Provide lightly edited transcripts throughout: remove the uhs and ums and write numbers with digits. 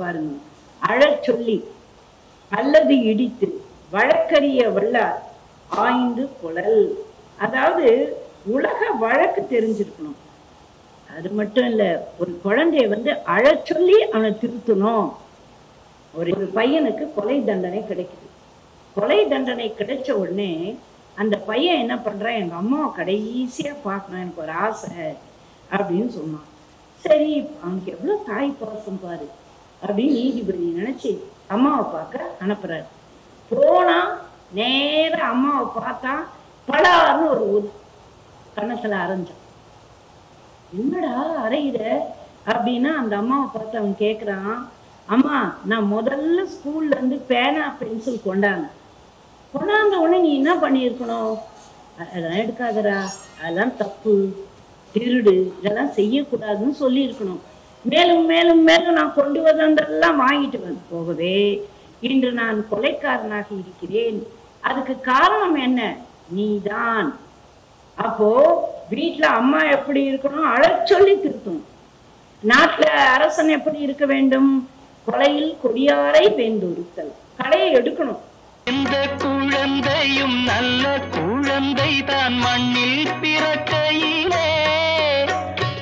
பாருங்க. அழச் சொல்லி அல்லது இடித்து வழக்கறிய வல்லார் ஆய்ந்து கொளல். அதாவது உலக வழக்கு தெரிஞ்சிருக்கணும். அது மட்டும் இல்ல, ஒரு குழந்தைய அழச் சொல்லி அவனை திருத்தணும். ஒரு பையனுக்கு கொலை தண்டனை கிடைக்குது. கொலை தண்டனை கிடைச்ச உடனே அந்த பையன் என்ன பண்றான், எங்க அம்மாவை கடைசியா பார்க்கணும், எனக்கு ஒரு ஆசை அப்படின்னு சொன்னான். சரி, அவனுக்கு எவ்வளவு தாய் பாசம் பாரு அப்படின்னு நீதிபதி நினைச்சு அம்மாவை பார்க்க அனுப்புறாரு. போனா நேர அம்மாவை பார்த்தா பலாருன்னு ஒரு ஊர் கணத்துல அரைஞ்சான். என்னடா அரையிற அப்படின்னா அந்த அம்மாவை பார்த்து அவன் கேட்குறான், அம்மா நான் முதல்ல ஸ்கூல்ல இருந்து பேனா பென்சில் கொண்டாந்த உடனே நீ என்ன பண்ணியிருக்கணும், அதெல்லாம் எடுக்காதரா, அதெல்லாம் தப்பு, திருடு, இதெல்லாம் செய்யக்கூடாதுன்னு சொல்லியிருக்கணும். மேலும் மேலும் மேலும் நான் கொண்டு வந்ததெல்லாம் வாங்கிட்டு போகவே இன்று நான் கொலைக்காரனாக இருக்கிறேன். அதுக்கு காரணம் என்ன, நீதான். அப்போ வீட்டுல அம்மா எப்படி இருக்கணும், அழச் சொல்லி திருத்தணும். நாட்டுல அரசன் எப்படி இருக்க வேண்டும், கொலையில் கொடியாரை வேண்டுறுத்தல், கடையை எடுக்கணும். எந்த குழந்தையும் நல்ல குழந்தை தான் மண்ணில் பிறக்கையிலே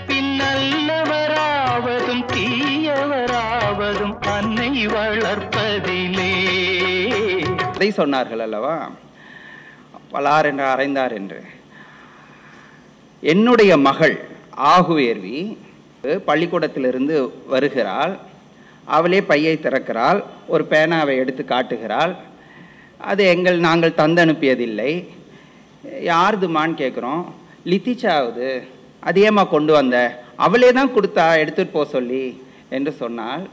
பின்னல்லவராவதும் தீயவராவதும் அன்னை வளர்ப்பதிலே. அதை சொன்னார்கள் அல்லவா, பலார் என்று அரைந்தார் என்று. என்னுடைய மகள் ஆகுவேர்வி பள்ளிக்கூடத்திலிருந்து வருகிறாள். அவளே பையை திறக்கிறாள், ஒரு பேனாவை எடுத்து காட்டுகிறாள். அது நாங்கள் தந்து அனுப்பியதில்லை. யாருதுமான்னு கேட்குறோம். லித்திச்சாவுது. அது ஏமா கொண்டு வந்த, அவளே தான் கொடுத்தா எடுத்துகிட்டு போக சொல்லி என்று சொன்னால்,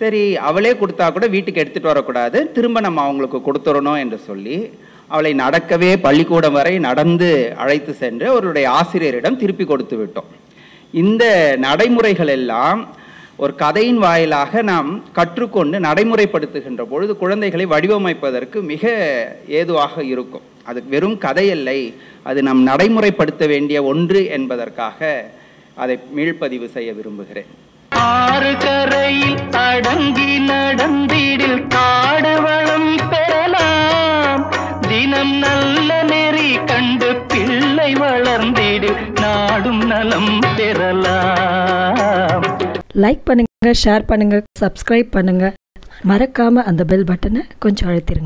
சரி அவளே கொடுத்தா கூட வீட்டுக்கு எடுத்துகிட்டு வரக்கூடாது, திரும்ப நம்ம அவங்களுக்கு கொடுத்துடணும் என்று சொல்லி அவளை நடக்கவே பள்ளிக்கூடம் வரை நடந்து அழைத்து சென்று அவருடைய ஆசிரியரிடம் திருப்பி கொடுத்து விட்டோம். இந்த நடைமுறைகள் எல்லாம் ஒரு கதையின் வாயிலாக நாம் கற்றுக்கொண்டு நடைமுறைப்படுத்துகின்ற பொழுது குழந்தைகளை வடிவமைப்பதற்கு மிக ஏதுவாக இருக்கும். அது வெறும் கதையல்லை, அது நாம் நடைமுறைப்படுத்த வேண்டிய ஒன்று என்பதற்காக அதை மீள்பதிவு செய்ய விரும்புகிறேன். ஆறு கரையில் அடங்கி நடந்திடில் காடு வளம் பெறலாம், தினம் நல்ல நெறி கண்டு பிள்ளை வளர்ந்திடில் நாடும் நலம் பெறலாம். லைக் பண்ணுங்க, ஷேர் பண்ணுங்க, சப்ஸ்கிரைப் பண்ணுங்க. மறக்காம அந்த பெல் பட்டனை கொஞ்சம் அழுத்திருங்க.